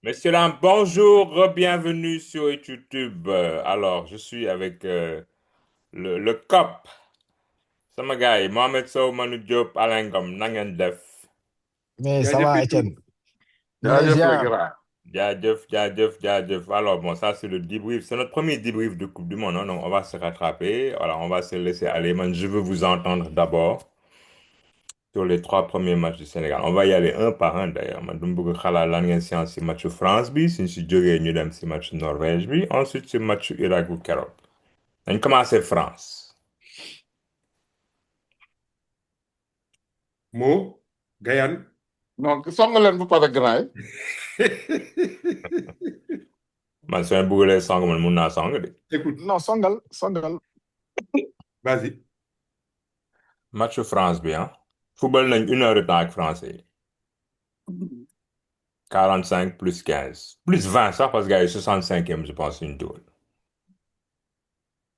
Messieurs, dames, bonjour, bienvenue sur YouTube. Alors, je suis avec le COP. Sama gars yi Mohamed Sow, Manu Diop, Alain Ngom, na ngeen def. Mais ça jaajëf va, Eto'o. Etienne. ñu ngi lay jaajëf le ziar. grand. Jaajëf, jaajëf, jaajëf. Alors, bon, ça, c'est le débrief. C'est notre premier débrief de Coupe du Monde, hein, donc on va se rattraper. Voilà, on va se laisser aller. Man, je veux vous entendre d'abord sur les trois premiers matchs du Sénégal. On va y aller un par un, d'ailleurs. Man, dama bëgg xalaat lan ngeen séance si matchu France bi, suñ si jógee ñu dem si matchu Norvège bi, ensuite si matchu Irak bu keroog. Dañ commencé France. Mo Gayan. non song leen ba pare grand Man soo leen bëggoon song man mun naa song de. écoute, Non, songal. vas-y. Matchu France bi ah. Football nañ 1 heure de temps ak français yi. 45 plus 15. Plus 20 sax parce que gars yi 65e je pense une dugal.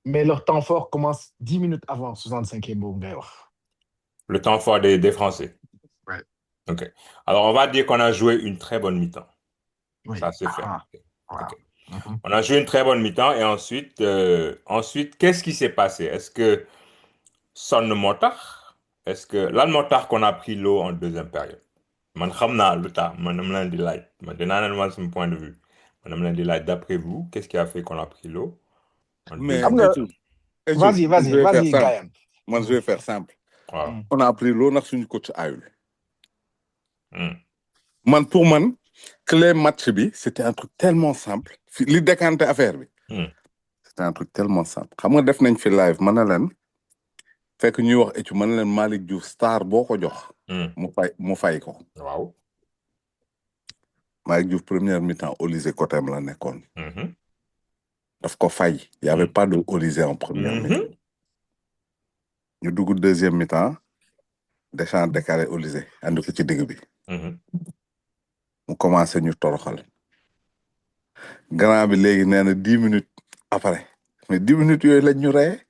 Mais leur temps fort commence 10 minutes avant 65e boobu ngay wax. Le temps fort des Français. Ouais. Ok. Alors on va dire qu'on a joué une très bonne mi-temps. Oui. Ça c'est fait. Ah, Ok. voilà. Ok. On a joué une très bonne mi-temps et ensuite qu'est-ce qui s'est passé? Est-ce que sonn moo tax? Est-ce que lan moo tax qu'on a pris l'eau en deuxième période? Man xam naa lu tax man dama leen di laaj man dinaa leen wan sama point de vue man dama leen di laaj d'après vous qu'est-ce qui a fait qu'on a pris l'eau en Mais Xam deuxième? nga, Eto'o, vas-y, man, je vais faire simple. Gayan. Man, je vais faire simple. Waaw. On a appris l'eau ndax suñu coach ayul. Hmm. Man, pour man, clé match bi, c'était un truc tellement simple. Li décanté affaire bi. Hmm. C'était un truc tellement simple. Xam nga def nañ fi live mën na leen fekk ñuy wax Eto'o mën na leen Malick Diouf star boo ko jox. Hmm. mu fay ko. Waaw. Malick Diouf première mi-temps Olysée côté am la nekkoon. Mhm. Daf ko fay. Il y avait pas de Olysée en première mi-temps. Mhm. ñu dugg deuxième mi-temps Deschamps décalé Olysée andi ko ci digg bi Mhm. mu commencé ñu toroxal grand bi léegi nee na 10 minutes après mais 10 minutes yooyu lañ ñu reye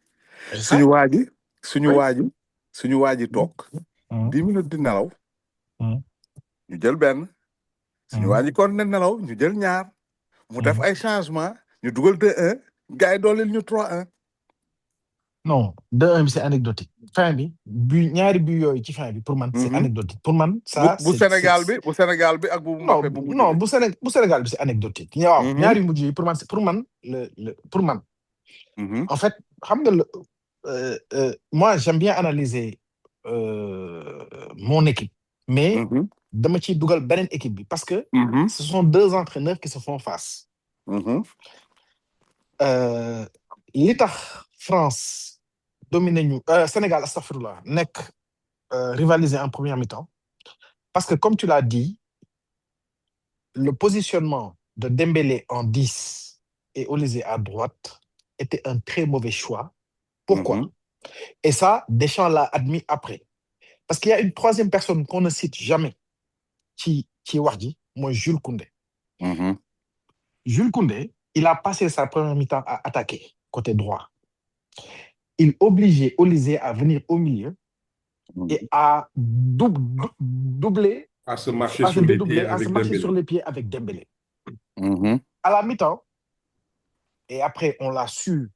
suñu waa ji toog 10 minutes di nelaw ñu jël benn suñu waa ji kon ne nelaw ñu jël ñaar mu def ay changement ñu dugal 2-1 gars yi dooleel ñu 3-1 Non, 2-1 bi c'est anecdotique. Fin bi ñaari but yooyu ci fin bi pour man c'est anecdotique. Pour man ça bu Sénégal bi ak bu non Mbappé bu mujj non bi. bu Sénégal bi c'est anecdotique. Waaw, ñaari mujj yi pour man en fait xam nga moi j'aime bien analyser mon équipe mais dama ciy dugal beneen équipe bi parce que ce sont deux entraîneurs qui se font face. Li tax France dominé ñu Sénégal astafirullah nekk rivaliser en première mi-temps parce que comme tu l'as dit le positionnement de Dembélé en 10 et Olysée à droite était un très mauvais choix. Pourquoi? Et ça, Deschamps l'a admis après. Parce qu'il y a une troisième personne qu'on ne cite jamais qui est Wardi, moi Jules Koundé. Jules Koundé, il a passé sa première mi-temps à attaquer côté droit. Il obligeait Olysée à venir au milieu et à doubler, à se marcher sur les pieds avec Dembélé. À la mi-temps, et après on l'a su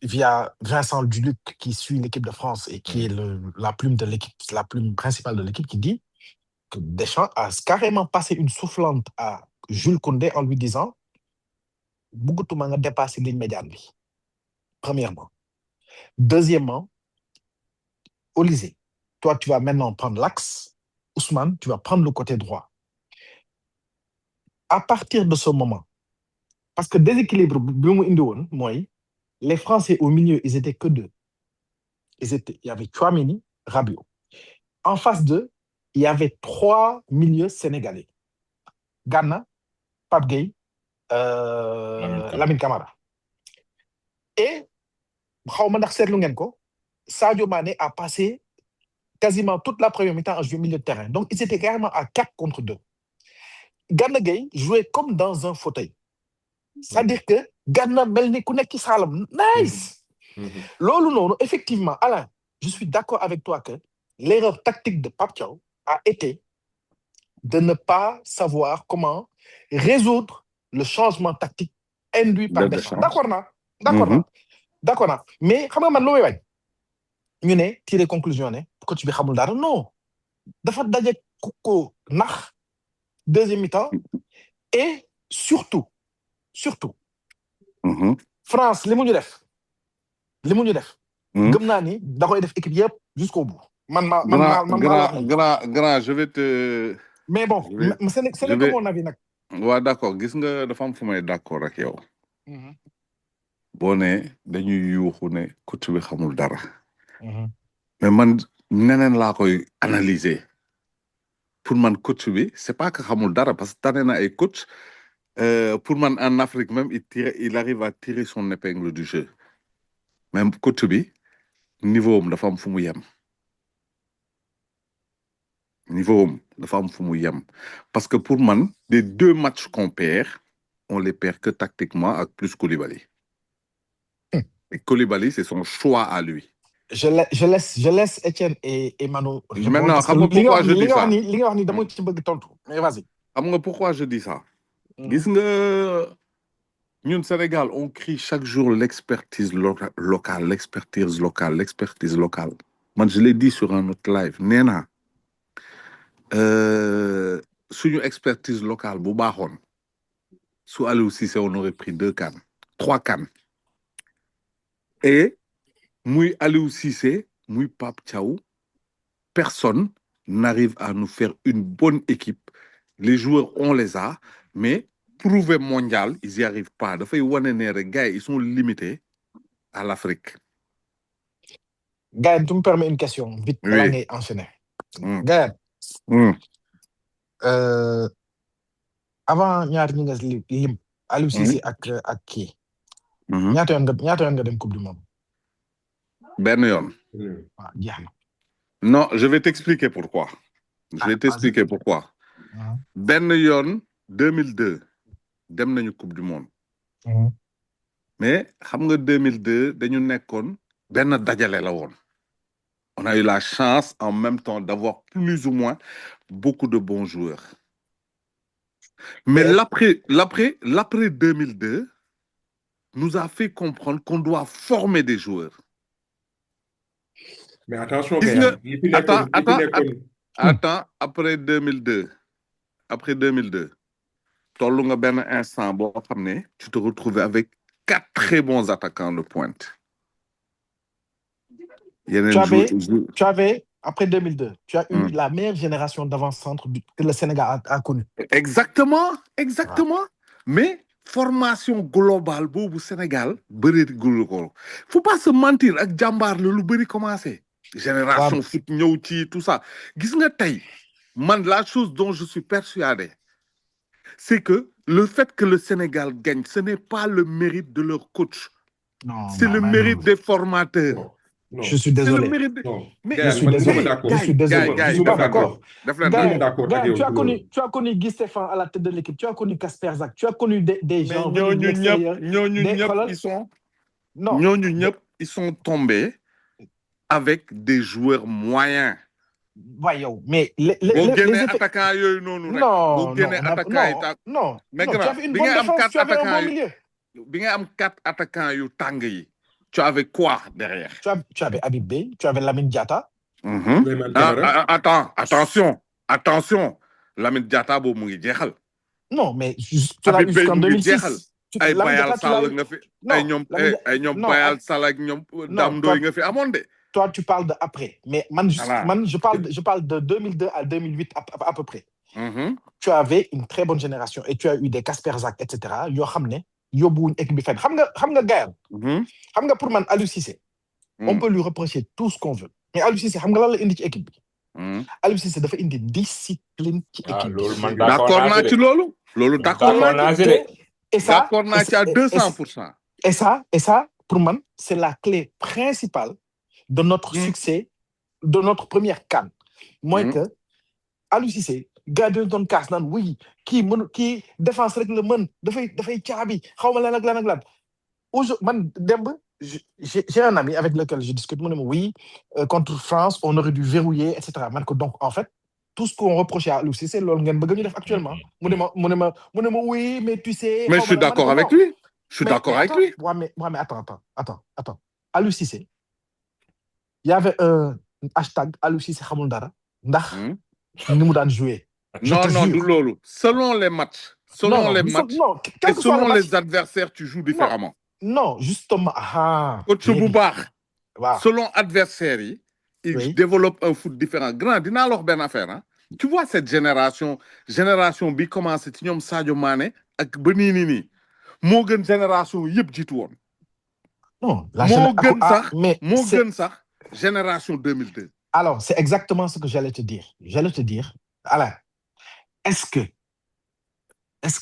via Vincent Duluc qui suit l'équipe de France et qui est la plume principale de l'équipe qui dit que Deschamps a carrément passé une soufflante à Jules Koundé en lui disant bëggatuma nga dépasser ligne médiane bi. Premièrement. Deuxièmement, Olysée, toi tu vas maintenant prendre l'axe. Ousmane, tu vas prendre le côté droit. À partir de ce moment, parce que déséquilibre bi mu indi woon mooy les Français au milieu, ils étaient que deux. Il y avait Tchouaméni, Rabiot. En face d'eux, il y avait trois milieux sénégalais. Gana, Pape Gueye, Lamine Camara. Et, Sadio Mané a passé quasiment toute la première mi-temps à jouer milieu de terrain. Donc, ils étaient carrément à 4 contre 2. Gana Gueye jouait comme dans un fauteuil. C'est-à-dire que Gana melni ku nek ci salam. Nice! Lolo non, effectivement, Alain, je suis d'accord avec toi que l'erreur tactique de Pape Thiaw a été de ne pas savoir comment résoudre le changement tactique induit par Deschamps. D'accord naa mais xam nga man lu may bañ ñu ne tirer conclusion ne coach bi xamul dara non dafa daje ko nax deuxième mi-temps et surtout France li mu ñu def gëm naa ni da koy def équipe yëpp jusqu'au bout grand je vais te mais bon ce n'est que mon avis nag waaw d'accord gis nga dafa am fu may d'accord ak yow boo ne dañuy yuuxu ne coach bi xamul dara mais man neneen laa koy analyser pour man coach bi c'est pas que xamul dara parce que tane na ay coach pour man en Afrique même il arrive à tirer son épingle du jeu même coach bi niveau am dafa am fu mu yem parce que pour man des 2 matchs qu'on perd on les perd que tactiquement avec plus Koulibaly et Koulibaly c'est son choix à lui. Je laisse Étienne et Manu. Maintenant, xam nga pourquoi je dis ça li nga wax ni dama ci bëgg tontu mais vas-y. Xam nga pourquoi je dis ça. Gis nga ñun Sénégal on crie chaque jour l'expertise locale. Man je l'ai dit sur un autre live nee naa suñu expertise locale bu baaxoon su Aliou Cissé on aurait pris 2 CAN 3 CAN et muy Aliou Cissé muy Pape Thiaw personne n'arrive à nous faire une bonne équipe les joueurs on les a mais prouver mondial ils y arrivent pas dafay wane ne rek gars ils sont limités à l'Afrique. Gaël, tu me permets une question vite balaa ngay enchaîner. Gaël. Avant ñaar ñi nga lim Aliou Cissé ak kii. ñaata yoon nga dem coupe du monde. benn yoon. waaw jeex na. non je vais t'expliquer pourquoi. benn yoon 2002 dem nañu coupe du monde. mais xam nga 2002 dañu nekkoon benn dajale la woon. on a eu la chance en même temps d'avoir plus ou moins beaucoup de bons joueurs. Mais l'après 2002 nous a fait comprendre qu'on doit former des joueurs. Mais attention, attends, après 2002, tollu nga benn instant boo xam ne tu te retrouves avec 4 très bons attaquants de pointe. Tu avais, après 2002, tu as eu la meilleure génération d'avant-centre que le Sénégal a connue. Exactement. Mais formation globale boobu Sénégal bëreegul ko. Faut pas se mentir ak jàmbaar la lu bëri commencé. Génération foot ñëw ci tout ça. Gis nga tey man la chose dont je suis persuadé c'est que le fait que le Sénégal gagne ce n'est pas le mérite de leur coach. Non, c'est le mérite des formateurs. Non. Je suis désolé. Je suis désolé. Je suis pas d'accord. Tu as connu Guy Stéphane à la tête de l'équipe. Tu as connu Kasper Zak. Tu as connu des gens. Ils sont tombés avec des joueurs moyens. Voyons, mais les attaquants non. Mais tu avais une bonne défense, tu avais un bon milieu. Bi nga am 4 attaquants yu tàng yi. Tu avais quoi derrière? Tu avais Habib Beye, tu avais Lamine Diatta. Attention. Lamine Diatta boobu mu ngi jeexal. Non, mais tu l'as eu jusqu'en 2006. Ay Bayal Sall nga fi ay ñoom Bayal Sall ak ñoom Dame Ndoye nga fi amoon de. Toi, tu parles de après. Mais je parle de 2002 à 2008 à peu près. Tu avais une très bonne génération et tu as eu des Kasper Zak, etc. Yoo xam ne yóbbuwuñ équipe bi fenn xam nga Gaël. xam nga pour man Aliou Cissé. On peut lui reprocher tout ce qu'on veut. Mais Aliou Cissé xam nga lan la indi ci équipe bi. Aliou Cissé dafa indi discipline ci équipe bi. D'accord naa ci loolu. Loolu d'accord naa ci. Et ça, d'accord naa ci à 200%. Et ça, pour moi, c'est la clé principale de notre succès, de notre première CAN. Moi, que Aliou Cissé, gars de ton casse, oui, qui défense rek le mën, dafay caabi, xawma lan ak lan. J'ai un ami avec lequel je discute, oui, contre France, on aurait dû verrouiller, etc. Donc, en fait, tout ce qu'on reprochait à Aliou Cissé loolu ngeen bëgg ñu def actuellement mu ne ma oui mais tu sais Mais je suis d'accord avec lui. Je suis d'accord avec lui. mais attends Aliou Cissé il y avait un hashtag Aliou Cissé xamul dara ndax ni mu daan jouer. Non, du lolo. Selon les matchs, et selon les adversaires, tu joues différemment. Non, justement. Coach Boubar, selon adversaire, il développe un foot différent. Grand, dina alors ben affaire. Hein? Tu vois cette génération bi commence ci ñom Sadio Mané ak Benini mo gën génération yépp jitu won. Non, mo gën sax génération 2002. Alors, c'est exactement ce que j'allais te dire. Alain, est-ce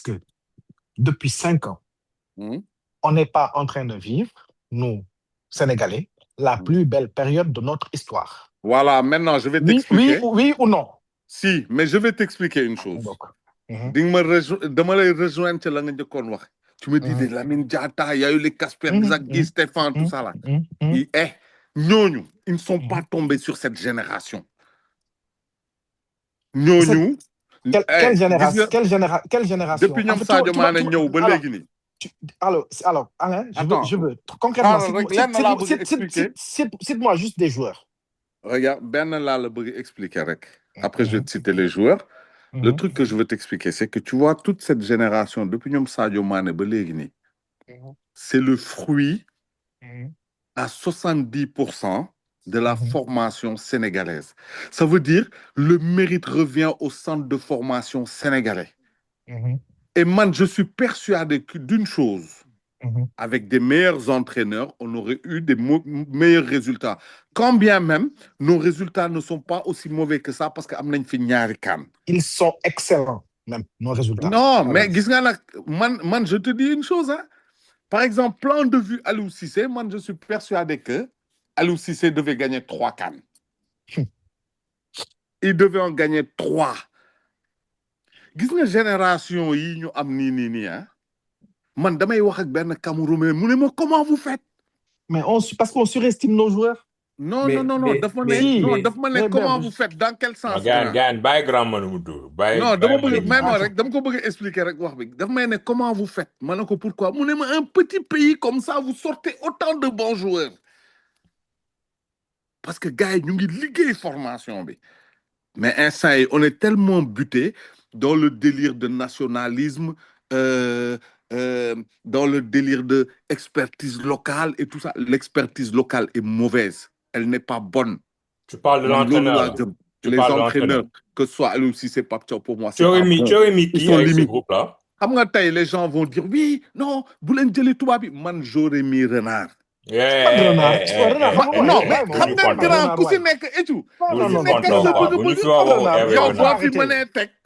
que depuis 5 ans, on n'est pas en train de vivre, nous, Sénégalais, la plus belle période de notre histoire? Voilà, maintenant, je vais t'expliquer. Oui ou non? Si, mais je vais t'expliquer une chose. Dama lay rejoindre ci la nga jëkkoon wax. Tu me dis Lamine Diatta, il y a eu les Casper Guy, Stéphane, tout ça là. Ñooñu, ils ne sont pas tombés sur cette génération. Ñooñu. Quelle génération? Depuis ñoom Sadio Mané ñëw ba léegi nii. Alors, Alain, je veux concrètement, cite-moi juste des joueurs. Regarde, Ben là le bëgg expliquer rek. Après, je vais te citer les joueurs. Le truc que je veux t'expliquer, c'est que tu vois toute cette génération, depuis ñoom Sadio Mané ba léegi nii, c'est le fruit à 70% de la formation sénégalaise. Ça veut dire le mérite revient au centre de formation sénégalais. Et man, je suis persuadé d'une chose. Avec des meilleurs entraîneurs, on aurait eu des meilleurs résultats. Quand bien même, nos résultats ne sont pas aussi mauvais que ça parce qu'am nañ fi ñaari CAN. Ils sont excellents, même, nos résultats. Non, mais gis nga nag man, je te dis une chose. Hein. Par exemple, plan de vue Aliou Cissé, man, je suis persuadé que Aliou Cissé devait gagner 3 CAN. Il devait en gagner 3. Gis nga génération yi ñu am nii hein. Man damay wax ak ben Camerounais mu ne ma comment vous faites? Mais parce qu'on surestime nos joueurs. Non, daf ma ne comment vous faites? Dans quel sens? Gaan bàyyi grand Manoutou. Non, dama ko bëgg expliquer rek wax bi. Daf may ne comment vous faites? Ma ne ko pourquoi? Mu ne ma un petit pays comme ça vous sortez autant de bons joueurs. Parce que gars yi ñu ngi liggéey formation bi. Mais instant yi on est tellement buté dans le délire de nationalisme dans le délire de expertise locale et tout ça. L'expertise locale est mauvaise. Elle n'est pas bonne. Tu parles de l'entraîneur. Les entraîneurs, que ce soit Aliou Cissé, Pape Thiaw, pour moi, c'est pas bon. Tu aurais mis qui avec ce groupe-là? Les gens vont dire, oui, non, vous l'avez dit tout man, j'aurais mis Renard. Non, mais xam nga grand ku si nekk étu.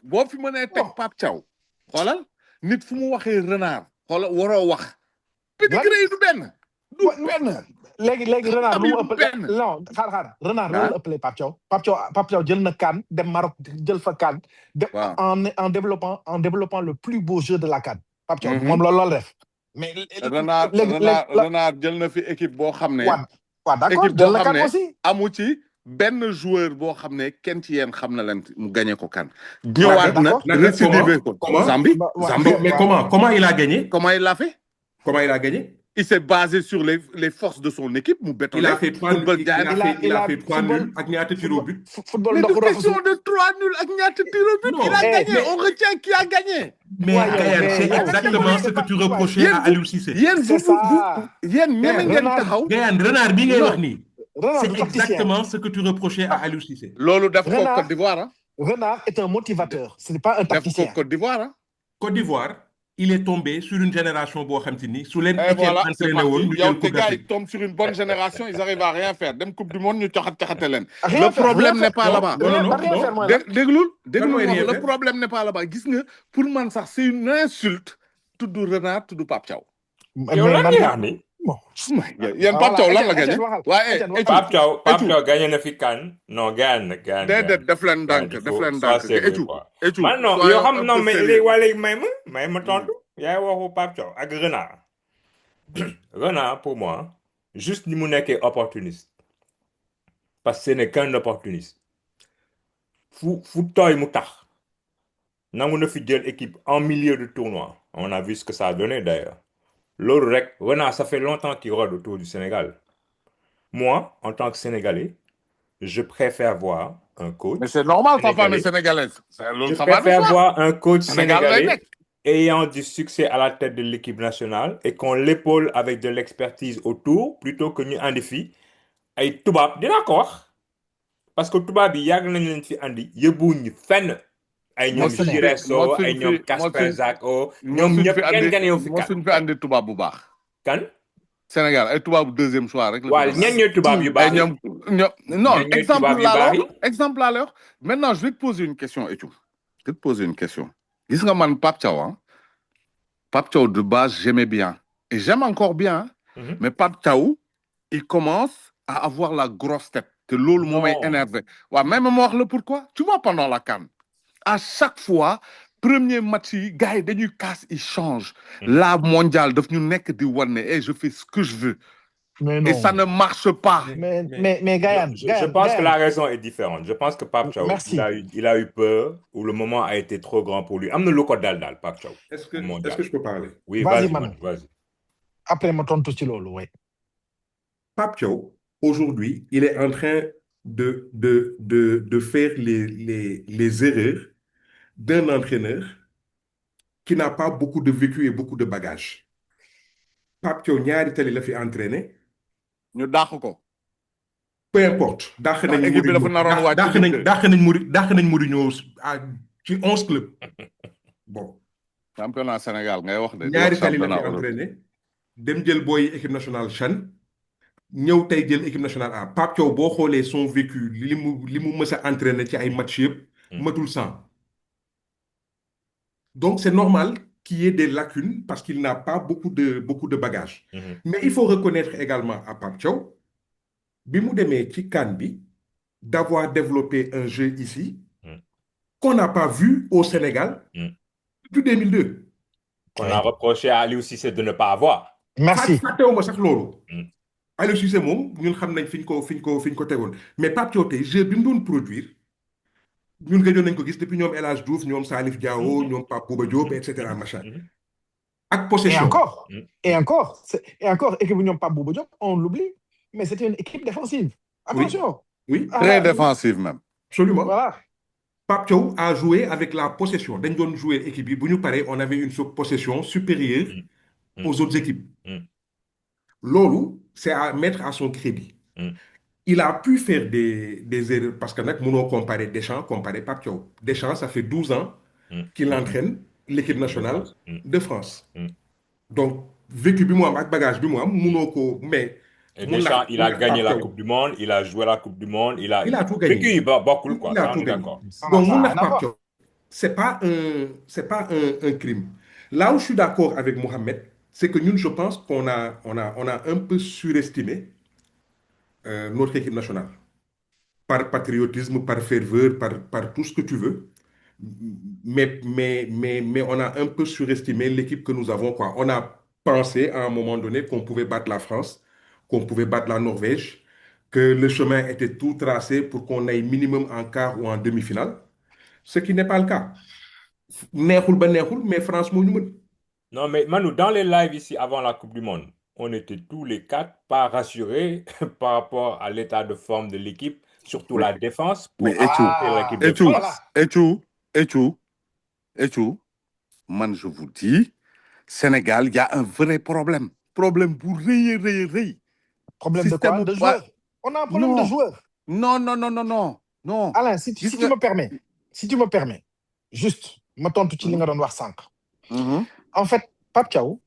Boo fi mënee teg Pape Thiaw. Xoolal nit fu mu waxee Renard. Xoolal waroo wax. Pédigré du benn. léegi Renard lu mu ëppale non xaar Renard lu mu ëppale Pape Thiaw jël na CAN dem Maroc jël fa CAN en développant le plus beau jeu de la CAN Pape Thiaw moom loolu def mais Renard jël na fi équipe boo xam ne d'accord jël na CAN aussi amu ci benn joueur boo xam ne kenn ci yéen xam na leen mu gagné ko CAN ñëwaat na récidivé ko Zambie mais comment il a gagné? Comment il l'a fait? Comment il a gagné? Il s'est basé sur les forces de son équipe. Il a fait 3 nuls avec ñaata tir au but. Mais de question de 3 nuls avec ñaata tir au but. Il a gagné. On retient qui a gagné. Mais c'est exactement ce que tu reprochais à Aliou Cissé. Renard bi ngay wax nii. C'est exactement ce que tu reprochais à Aliou Cissé. Loolu def ko Côte d'Ivoire. Renard est un motivateur. Ce n'est pas un tacticien. Def ko Côte d'Ivoire. Côte d'Ivoire. Il est tombé sur une génération bo xamanteni sous len voilà, les gars ils tombent sur une bonne génération, ils arrivent à rien faire. Dem Coupe du monde ñu taxat len. Le problème n'est pas là-bas. Non. Déglul, le problème n'est pas là-bas. Gis nga pour man sax c'est une insulte tudd Renard tudd Pape Thiaw. Yow lan ngay wax ni? Bon, yéen Pape Thiaw lan la gagné? Ouais, Pape Thiaw gagné na fi CAN. Non, gagne. Déedéet def leen ndànk. Étu. Man non, yo xam non mais les walé may ma tontu. Yaay waxu Pape Thiaw ak Renard. Renard pour moi, juste ni mu nekkee opportuniste. Parce que ce n'est qu'un opportuniste. fu toy mu tax. Nangu na fi jël équipe en milieu de tournoi. On a vu ce que ça a donné d'ailleurs. L'autre rek, Renard, ça fait longtemps qu'il rôde autour du Sénégal. Moi, en tant que Sénégalais, je préfère voir un coach Mais c'est normal, ta femme est sénégalais. sénégalaise. Je préfère voir un coach Sénégal lay sénégalais nekk. ayant du succès à la tête de l'équipe nationale et qu'on l'épaule avec de l'expertise autour plutôt que ñu andi fi ay tubaab dinaa ko wax parce que tubaab yi yàgg nañ leen fi andi yóbbuwuñu fenn ay ñoom Gireso ay ñoom Kasper Zako ñoom ñëpp kenn ganeewu fi mosuñ fi andi tubaab bu baax. kan Sénégal ay tubaab deuxième choix rek la. waaw ñan ñooy tubaab yu baax yi non exemple tubaab yu baax yi exemple laa lay wax. Maintenant je vais te poser une question Ethiou. Je vais te poser une question. Gis nga man Pape Thiaw Pape Thiaw de base j'aimais bien et j'aime encore bien mais Pape Thiaw il commence à avoir la grosse tête te loolu moo may énervé waaw même ma wax la pourquoi tu vois pendant la CAN à chaque fois premier match yi gars yi dañuy casse ils changent la mondiale daf ñu nekk di wane ne je fais ce que je veux mais non. Et ça ne marche pas. Mais Gaël, je pense que la raison est différente. Je pense que Pape Thiaw, il a eu peur ou le moment a été trop grand pour lui. Amène le code d'Aldal, Pape Thiaw. Est-ce que je peux parler? Oui, vas-y. Vas-y. Après, mon tonton Chilolo, oui. Pape Thiaw, aujourd'hui, il est en train de faire les erreurs d'un entraîneur qui n'a pas beaucoup de vécu et beaucoup de bagages. Pape Thiaw, ñaari tali la fi entraîné. ñu dàq ko. Peu importe. dàq nañ Mourinho ci 11 clubs. Bon. championnat Sénégal ngay wax de. ñaari tali la fi entraîné. dem jël booy équipe nationale CHAN. ñëw tey jël équipe nationale A. Pape Thiaw boo xoolee son vécu li mu mës a entraîné ci ay match yëpp. matul 100. Donc c'est normal qu'il y ait des lacunes parce qu'il n'a pas beaucoup de bagages. Mais il faut reconnaître également à Pape Thiaw bi mu demee ci CAN bi d'avoir développé un jeu ici qu'on n'a pas vu au Sénégal depuis 2002. On a reproché à Aliou Cissé de ne pas avoir. Merci. fàttewuma sax loolu. Aliou Cissé moom ñun xam nañ fi ñu ko tegoon mais Pape Thiaw tey jeu bi mu doon produire ñun gëjoon nañ ko gis depuis ñoom El Hadj Diouf ñoom Salif Diao ñoom Pape Bouba Diop et cetera machin. Ak possession. Et encore, équipe bu ñoom Pape Bouba Diop, on l'oublie, mais c'était une équipe défensive. Attention. Oui. Très défensive même. Absolument. Voilà. Pape Thiaw a joué avec la possession. Dañ doon jouer équipe bi bu ñu paree on avait une possession supérieure aux autres équipes. Loolu, c'est à mettre à son crédit. Il a pu faire des erreurs parce que nag mënoo comparer Deschamps, comparer Pape Thiaw. Deschamps, ça fait 12 ans qu'il entraîne l'équipe nationale de France. Donc, vécu bi mu am ak bagage bi mu am mënoo ko mais. Et Deschamps, il a gagné la Coupe du Monde, il a joué la Coupe du Monde, il a tout gagné. Vécu, il va beaucoup quoi. Il a tout gagné. Donc, mon Pape Thiaw, c'est pas un crime. Là où je suis d'accord avec Mohamed, c'est que nous, je pense qu'on a un peu surestimé notre équipe nationale. Par patriotisme, par ferveur, par tout ce que tu veux. Mais on a un peu surestimé l'équipe que nous avons, quoi. On a pensé à un moment donné qu'on pouvait battre la France, qu'on pouvait battre la Norvège, que le chemin était tout tracé pour qu'on aille minimum en quart ou en demi-finale. Ce qui n'est pas le cas. Mais France, non, mais Manu, dans les lives ici avant la Coupe du Monde, on était tous les quatre pas rassurés par rapport à l'état de forme de l'équipe, surtout la défense. Mais Ethiou, man, je vous dis, Sénégal, il y a un vrai problème. Problème pour rëy. Problème de quoi? De joueurs. On a un problème de joueurs. Non. Alain, si tu me permets, juste, ma tontu ci li nga doon wax sànq. En fait, Pape Thiaw,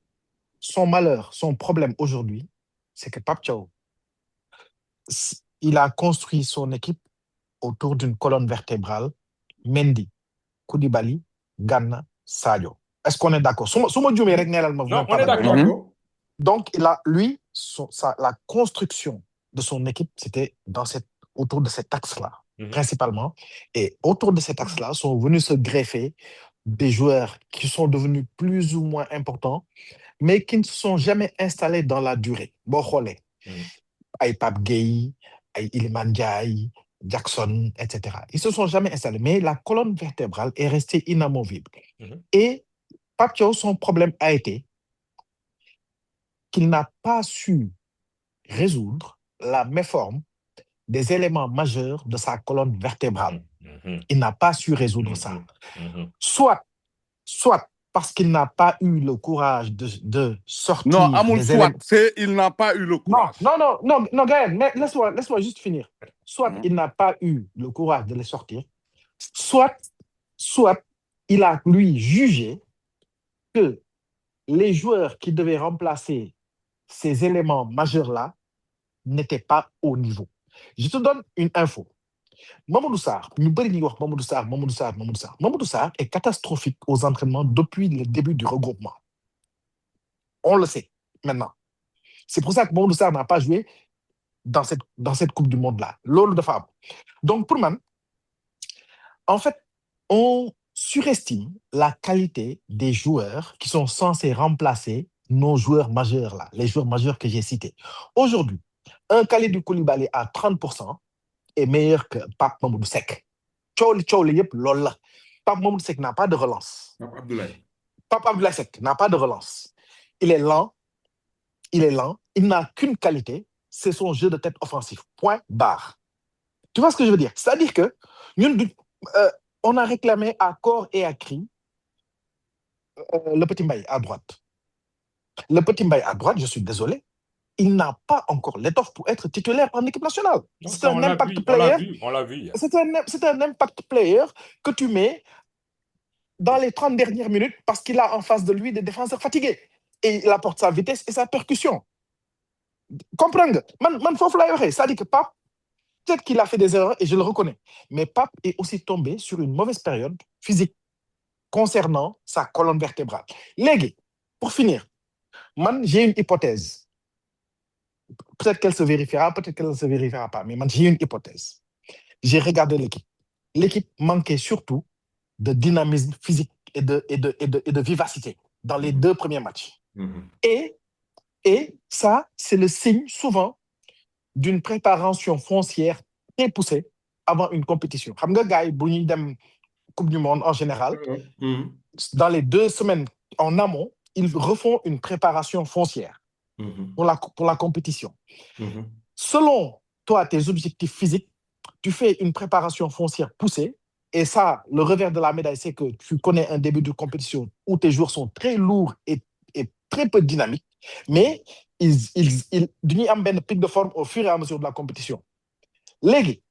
son malheur, son problème aujourd'hui, c'est que Pape Thiaw, il a construit son équipe autour d'une colonne vertébrale, Mendy, Koulibaly, Gana, Sadio. Est-ce qu'on est d'accord? Non, on est d'accord. Donc, la construction de son équipe, c'était autour de cet axe-là, principalement. Et autour de cet axe-là sont venus se greffer des joueurs qui sont devenus plus ou moins importants, mais qui ne se sont jamais installés dans la durée. Bon, Aïe Pape Gueye, Aïe Iliman Ndiaye, Jackson, etc. Ils se sont jamais installés, mais la colonne vertébrale est restée inamovible. Et Pape Thiaw, son problème a été qu'il n'a pas su résoudre la méforme des éléments majeurs de sa colonne vertébrale. Il n'a pas su résoudre ça. Soit parce qu'il n'a pas eu le courage de sortir Non, Amoul des soit, éléments... c'est il n'a pas eu le courage. Non, Gaël, mais laisse-moi juste finir. Soit il n'a pas eu le courage de les sortir, soit il a, lui, jugé que les joueurs qui devaient remplacer ces éléments majeurs-là n'étaient pas au niveau. Je te donne une info. Mamadou Sarr, Mamadou Sarr est catastrophique aux entraînements depuis le début du regroupement. On le sait maintenant. C'est pour ça que Mamadou Sarr n'a pas joué dans cette Coupe du Monde-là. Lolo de Fab. Donc, pour moi, en fait, on surestime la qualité des joueurs qui sont censés remplacer nos joueurs majeurs là, les joueurs majeurs que j'ai cités. Aujourd'hui, un Kalidou Koulibaly à 30% est meilleur que Pape Mamadou Seck. Pape Mamadou Seck n'a pas de relance. Pape Abdoulaye Seck n'a pas de relance. Il est lent, il n'a qu'une qualité, c'est son jeu de tête offensif. Point barre. Tu vois ce que je veux dire? C'est-à-dire que on a réclamé à corps et à cri le Petit Mbaye à droite. Le Petit Mbaye à droite, je suis désolé, il n'a pas encore l'étoffe pour être titulaire en équipe nationale. C'est un impact player. On l'a vu. C'est un impact player que tu mets dans les 30 dernières minutes parce qu'il a en face de lui des défenseurs fatigués. Et il apporte sa vitesse et sa percussion. Comprends? Man, faut ça dit que Pape, peut-être qu'il a fait des erreurs et je le reconnais. Mais Pape est aussi tombé sur une mauvaise période physique concernant sa colonne vertébrale. Légui, pour finir, j'ai une hypothèse. Peut-être qu'elle se vérifiera, peut-être qu'elle ne se vérifiera pas, mais j'ai une hypothèse. J'ai regardé l'équipe. L'équipe manquait surtout de dynamisme physique et de vivacité dans les 2 premiers matchs. Et ça, c'est le signe souvent d'une préparation foncière très poussée avant une compétition. Xam nga gars yi bu ñuy dem Coupe du Monde en général, dans les 2 semaines en amont, ils refont une préparation foncière pour la compétition. Selon toi, tes objectifs physiques, tu fais une préparation foncière poussée. Et ça, le revers de la médaille, c'est que tu connais un début de compétition où tes joueurs sont très lourds et très peu dynamiques, mais ils ont un pic de forme au fur et à mesure de la compétition. Légui,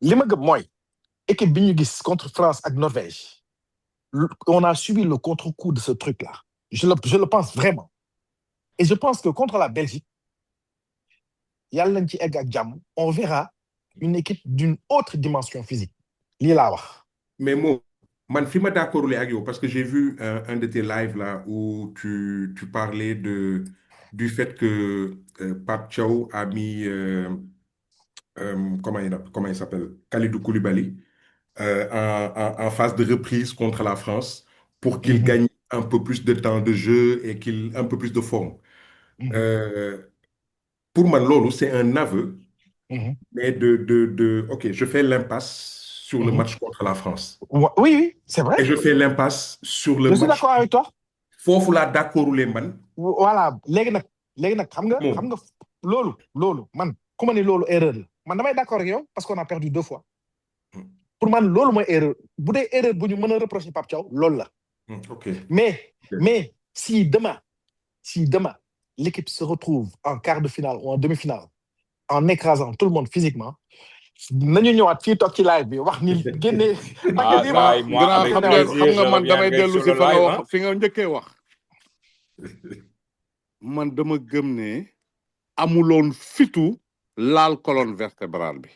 li ma gëm mooy équipe bi ñu gis contre France ak Norvège, on a subi le contre-coup de ce truc-là. Je le pense vraiment. Et je pense que contre la Belgique, on verra une équipe d'une autre dimension physique. Mais moi, je suis d'accord avec vous parce que j'ai vu un de tes lives là où tu parlais du fait que Pape Thiaw a mis, comment il s'appelle, Kalidou Koulibaly en phase de reprise contre la France pour qu'il gagne un peu plus de temps de jeu et qu'il un peu plus de forme. Pour moi, Lolo, c'est un aveu, mais OK, je fais l'impasse sur le match contre la France. Oui, c'est vrai. Et je fais l'impasse sur le match. Je suis d'accord avec toi. Faut la d'accord les man. Voilà, légui nak xam nga lolu man comment ni lolu erreur la. Man damay d'accord ak yow parce qu'on a perdu 2 fois. Pour man lolu moy erreur. Bu dé erreur bu ñu mëna reprocher Pape Thiaw, lolu la. OK. Mais si demain l'équipe se retrouve en quart de finale ou en demi-finale en écrasant tout le monde physiquement, nañu ñëwaat fii toog ci live bi wax ni génne. Xam nga man damay dellu si fa nga wax fi nga njëkkee wax. Man dama gëm ne amuloon fitu laal colonne vertébrale bi.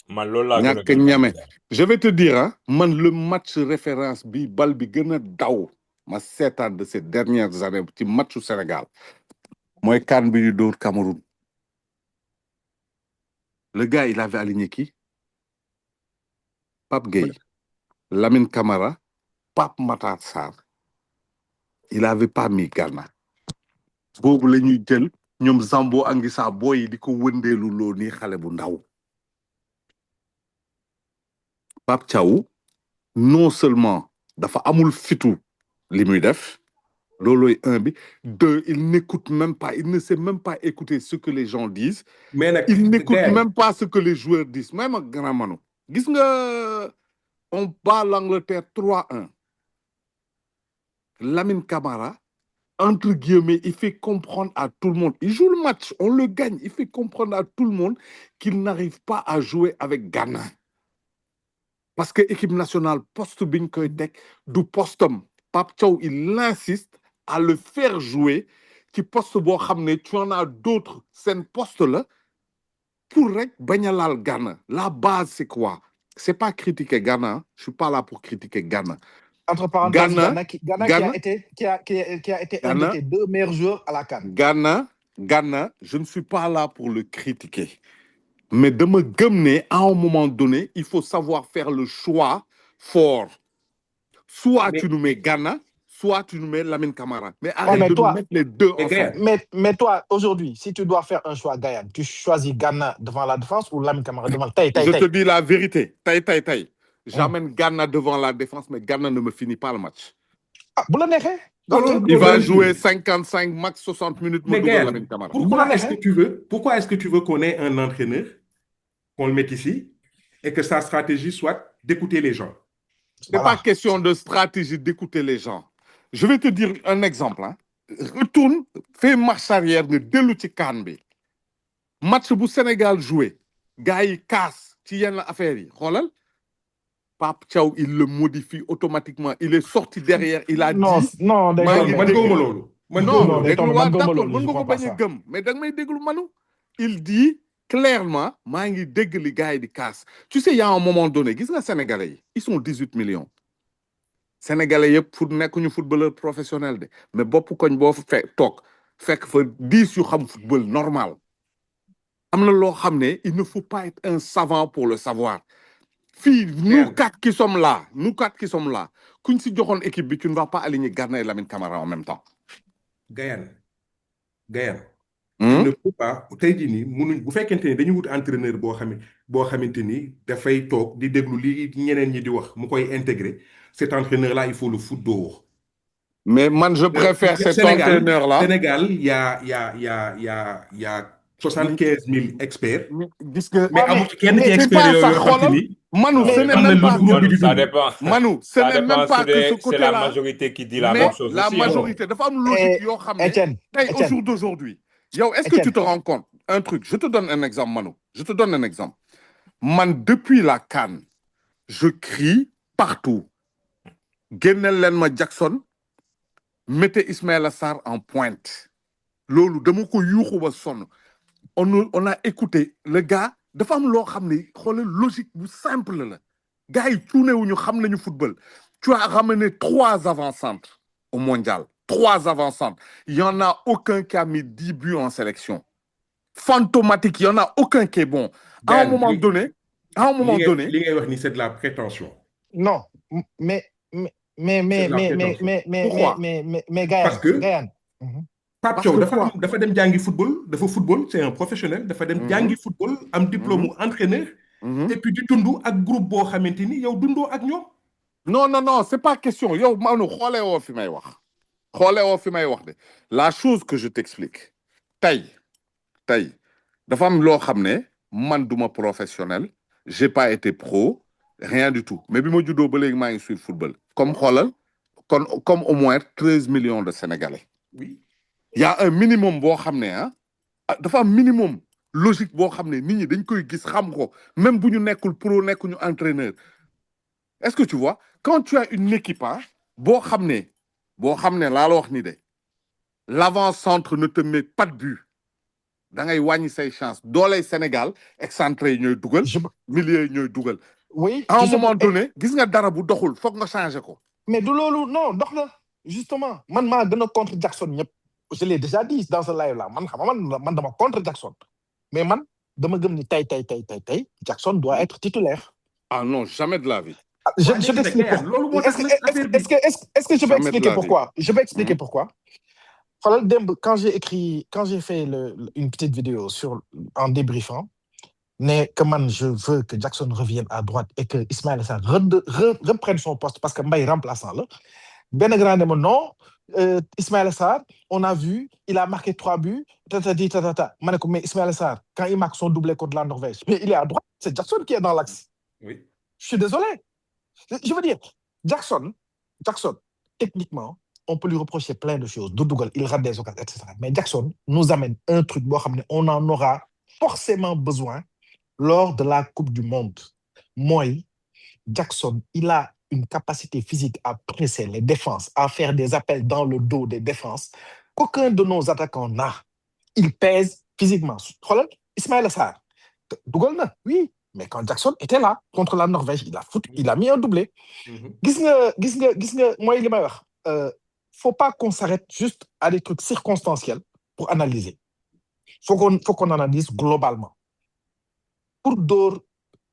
Man loolu laa ñàkk ñame. Je vais te dire hein, man le match référence bi bal bi gën a daw ma seetaan de ces dernières années ci matchu Sénégal mooy CAN bi ñu dóor Cameroun. Le gars, il avait aligné qui? Pape Gueye, Lamine Camara, Pape Matar Sarr. Il n'avait pas mis Ghana. Bobu la ñuy jël ñom Zambo Anguissa boy di ko wëndeelu lo ni xalé bu ndaw. Pape Thiaw non seulement dafa amul fitu li muy def looloy un bi deux il n'écoute même pas il ne sait même pas écouter ce que les gens disent il n'écoute même pas ce que les joueurs disent même ak grand Manu gis nga on bat l'Angleterre 3-1 Lamine Camara entre guillemets il fait comprendre à tout le monde il joue le match on le gagne il fait comprendre à tout le monde qu'il n'arrive pas à jouer avec Ghana parce que équipe nationale poste bi ñu koy teg du postam Pape Thiaw il insiste à le faire jouer ci poste boo xam ne tu en as d'autres seen poste la pour rek bañ a laal Ghana la base c'est quoi c'est pas critiquer Ghana je suis pas là pour critiquer Ghana entre parenthèses Ghana qui a été un de tes 2 meilleurs joueurs à la CAN. Ghana je ne suis pas là pour le critiquer mais de me gommer à un moment donné il faut savoir faire le choix fort soit tu nous mets Ghana soit tu nous mets Lamine Camara mais arrête de nous mettre les deux ensemble. Mais toi aujourd'hui si tu dois faire un choix Gaïan tu choisis Ghana devant la défense ou Lamine Camara devant je te dis la vérité tay j'amène Ghana devant la défense mais Ghana ne me finit pas le match. Ah bu la neexee. Il va jouer 55 max 60 minutes. Mais Lamine Camara. Pourquoi est-ce que tu veux qu'on ait un entraîneur qu'on le mette ici et que sa stratégie soit d'écouter les gens? C'est pas question de stratégie d'écouter les gens. Je vais te dire un exemple. Hein. Retourne, fais marche arrière de dellu ci CAN bi. Match bu Sénégal joué. Gars yi casse ci yenn affaire yi. Xoolal. Pape Thiaw, il le modifie automatiquement. Il est sorti derrière. Il a dit. Non, il dit clairement, tu sais, il y a un moment donné, les Sénégalais, ils sont 18 millions. Sénégalais, ils sont footballeurs professionnels. Mais beaucoup quand ils fait que 10 sur le football normal. Il ne faut pas être un savant pour le savoir. Nous quatre qui sommes là, quand si joxone équipe tu ne vas pas aligner Ghana et Lamine Camara en même temps. Gaël. Tu ne peux pas tay di ni mënuñ bu fekkente dañu wut entraîneur bo xamanteni da fay tok di déglu li ñeneen ñi di wax mu koy intégrer cet entraîneur là il faut le foutre dehors. Mais man je préfère cet entraîneur là. Sénégal il y a 75 000 experts. Mais amul kenn ci experts yooyu Manu, ce n'est même pas ça dépend. Manu, ce n'est même pas que ce côté-là. C'est la majorité qui dit la même chose. La majorité, de femmes logiques, au jour d'aujourd'hui. Est-ce que tu te rends compte? Un truc, je te donne un exemple, Manu. Je te donne un exemple. Depuis la CAN, je crie partout. Guenel Lenma Jackson, mettez Ismaël Assar en pointe. Lolo, de mon coup, on a écouté le gars. De femmes lo xamné xolal logique bu simple la gars yi tuné wuñu xam nañu football tu as ramené 3 avant-centres au mondial 3 avant-centres il y en a aucun qui a mis 10 buts en sélection fantomatique il y en a aucun qui est bon à un moment donné li ngay wax ni c'est de la prétention non mais parce que Pape Thiaw dafa dem jàngi football c'est un professionnel dafa dem jàngi football am diplôme entraîneur et puis di dundu ak groupe boo xamante ni yow dundoo ak ñoom. non c'est pas question yow Manu xoolee woo fi may wax de la chose que je t'explique tey dafa am loo xam ne man duma professionnel j'ai pas été pro rien du tout mais bi ma juddoo ba léegi maa ngi suivre football comme au moins 13 millions de Sénégalais. Oui. Il y a un minimum bo xamné hein dafa am minimum logique bo xamné nit ñi dañ koy gis xam ko même buñu nekkul pro nekkuñu entraîneur est-ce que tu vois quand tu as une équipe hein bo xamné la la wax ni dé l'avant-centre ne te met pas de but da ngay wañi say chance doolay Sénégal excentré ñoy duggal milieu ñoy duggal oui à un moment donné gis nga dara bu doxul fokk nga changer ko mais du lolu non dox na justement man ma gëna contre Jackson ñep je l'ai déjà dit dans ce live là man dama contre Jackson mais man dama gëm ni tay Jackson doit être titulaire. Ah non jamais de la vie. Je t'explique. Est-ce que je peux expliquer pourquoi? Je vais expliquer pourquoi. Quand j'ai fait une petite vidéo en débriefant Mais comment je veux que Jackson revienne à droite et que Ismaël Sarr reprenne son poste parce que Mbaye remplaçant là. Ben grand démon, non. Ismaël Sarr, on a vu, il a marqué 3 buts. Mais Ismaël Sarr, quand il marque son doublé contre la Norvège, mais il est à droite, c'est Jackson qui est dans l'axe. Oui. Je suis désolé. Je veux dire, Jackson, techniquement, on peut lui reprocher plein de choses. Dougal, il rate des occasions, etc. Mais Jackson nous amène un truc, on en aura forcément besoin lors de la Coupe du Monde. Moi, Jackson, il a une capacité physique à presser les défenses, à faire des appels dans le dos des défenses qu'aucun de nos attaquants n'a. Il pèse physiquement. Ismaël Sarr, Dougal, oui, mais quand Jackson était là contre la Norvège, il a mis un doublé. Moi, il est faut pas qu'on s'arrête juste à des trucs circonstanciels pour analyser. Faut qu'on analyse globalement. Pour Dor,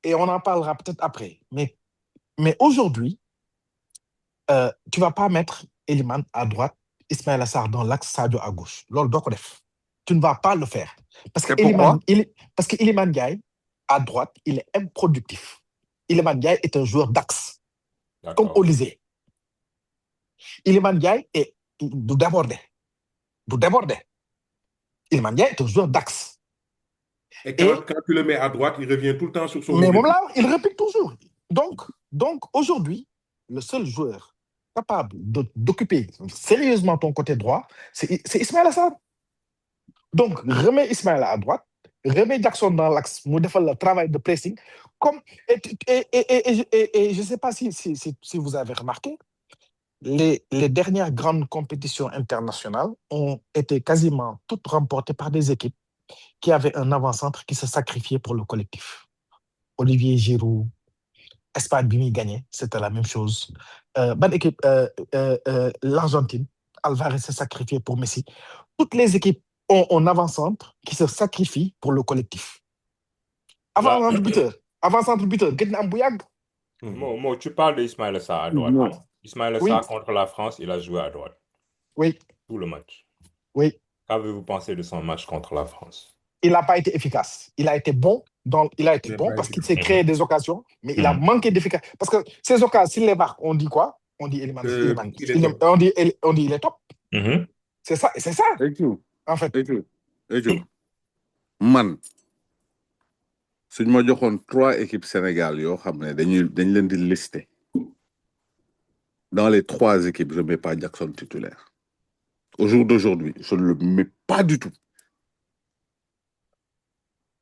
et on en parlera peut-être après, mais aujourd'hui, tu vas pas mettre Eliman à droite, Ismaël Sarr dans l'axe, Sadio à gauche. Tu ne vas pas le faire. Parce que Iliman Ndiaye, à droite, il est improductif. Iliman Ndiaye est un joueur d'axe, comme Olysée. Iliman Ndiaye est du déborder. Iliman Ndiaye est un joueur d'axe. Et quand tu le mets à droite, il revient tout le temps sur son... Mais bon, là, il repique toujours. Donc aujourd'hui, le seul joueur capable d'occuper sérieusement ton côté droit, c'est Ismaël Sarr. Donc, remets Ismaël à droite, remets Jackson dans l'axe, nous faisons le travail de pressing. Et je ne sais pas si vous avez remarqué, les dernières grandes compétitions internationales ont été quasiment toutes remportées par des équipes qui avaient un avant-centre qui se sacrifiait pour le collectif. Olivier Giroud, Espagne Bimi gagné, c'était la même chose. Bonne équipe, l'Argentine, Alvarez s'est sacrifié pour Messi. Toutes les équipes ont un avant-centre qui se sacrifie pour le collectif. Avant-centre buteur, Gedna Mbouyag. Mo, tu parles d'Ismaël Sarr à droite. Non. Ismaël Sarr contre la France, il a joué à droite. Oui. Tout le match. Oui. Qu'avez-vous pensé de son match contre la France? Il n'a pas été efficace. Il a été bon, parce qu'il s'est créé des occasions, mais il a manqué d'efficacité. Parce que ces occasions, s'il les marque, on dit quoi? On dit Eliman. On dit il est top. C'est ça. Et tout. En fait. Et tout. Man, si je me dis 3 équipes Sénégal, dañ leen di lister. Dans les 3 équipes, je ne mets pas Jackson titulaire. Au jour d'aujourd'hui, je ne le mets pas du tout.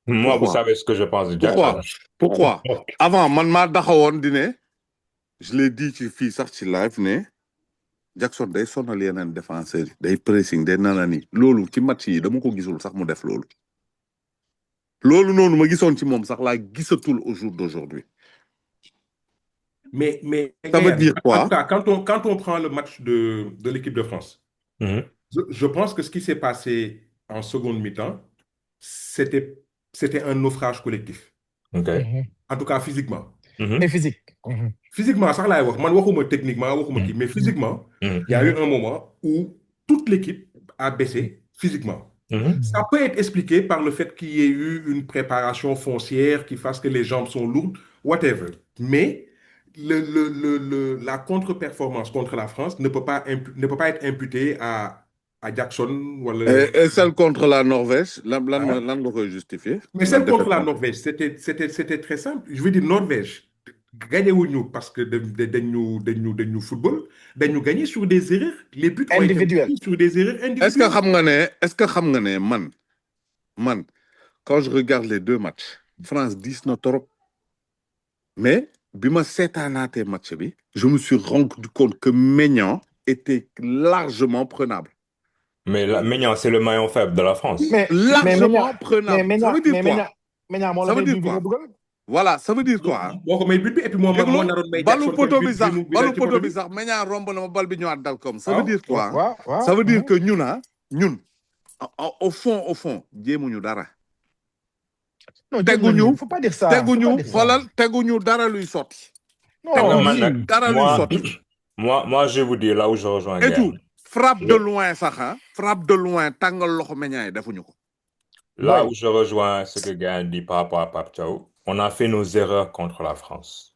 Moi, vous savez ce que je pense de Jackson. Pourquoi? Avant, je l'ai dit ci fii sax ci live ne Jackson day sonal yeneen défenseur day pressing day nanani loolu ci match yi dama ko gisul sax mu def loolu noonu ma gisoon ci moom sax laa gisatul au jour d'aujourd'hui. Mais ça veut dire quoi? En tout cas, quand on prend le match de l'équipe de France, je pense que ce qui s'est passé en seconde mi-temps, c'était un naufrage collectif. En tout cas, physiquement. Et physique. Physiquement, ça là, techniquement, mais physiquement, il y a eu un moment où toute l'équipe a baissé physiquement. Ça peut être expliqué par le fait qu'il y ait eu une préparation foncière qui fasse que les jambes sont lourdes, whatever. Mais la contre-performance contre la France ne peut pas être imputée à Jackson. Et celle contre la Norvège, l'an nga koy justifier. Mais celle contre la Norvège, c'était très simple. Je veux dire, Norvège, gagné-nous parce que de football, nous gagné sur des erreurs. Les buts ont été sur des erreurs individuelles. Est-ce que xam nga ne man quand je regarde les 2 matchs, France 10 na trop. Mais bima seetaanaatee match bi, je me suis rendu compte que Maignan était largement prenable. Mais Maignan, c'est le maillon faible de la France. Largement prenable. Ça veut dire quoi? Ça veut dire quoi? Voilà, ça veut dire quoi? Et puis moi, balu poto bi sax Maignan romb na ma bal bi ñëwaat dal comme. Ça veut dire quoi? Ça veut dire que ñun au fond, jéemuñu dara. Non, teguñu, faut pas dire ça. Teguñu dara luy sotti. Non, dara luy sotti. Moi, je vous dis là où je rejoins. Et tout. Frappe de loin sax, frappe de loin tàngal loxo Maignan yi defuñu ko. Là Boy, où je rejoins ce que Gaël dit par rapport à Pape Thiaw, on a fait nos erreurs contre la France.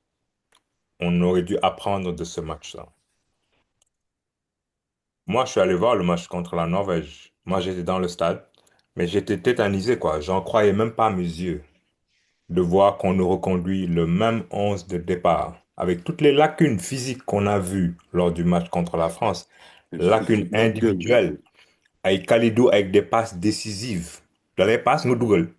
On aurait dû apprendre de ce match-là. Moi, je suis allé voir le match contre la Norvège. Moi, j'étais dans le stade, mais j'étais tétanisé, quoi. J'en croyais même pas à mes yeux de voir qu'on nous reconduit le même 11 de départ, avec toutes les lacunes physiques qu'on a vues lors du match contre la France, lacunes individuelles, avec Kalidou avec des passes décisives. Dans les passes, nous double.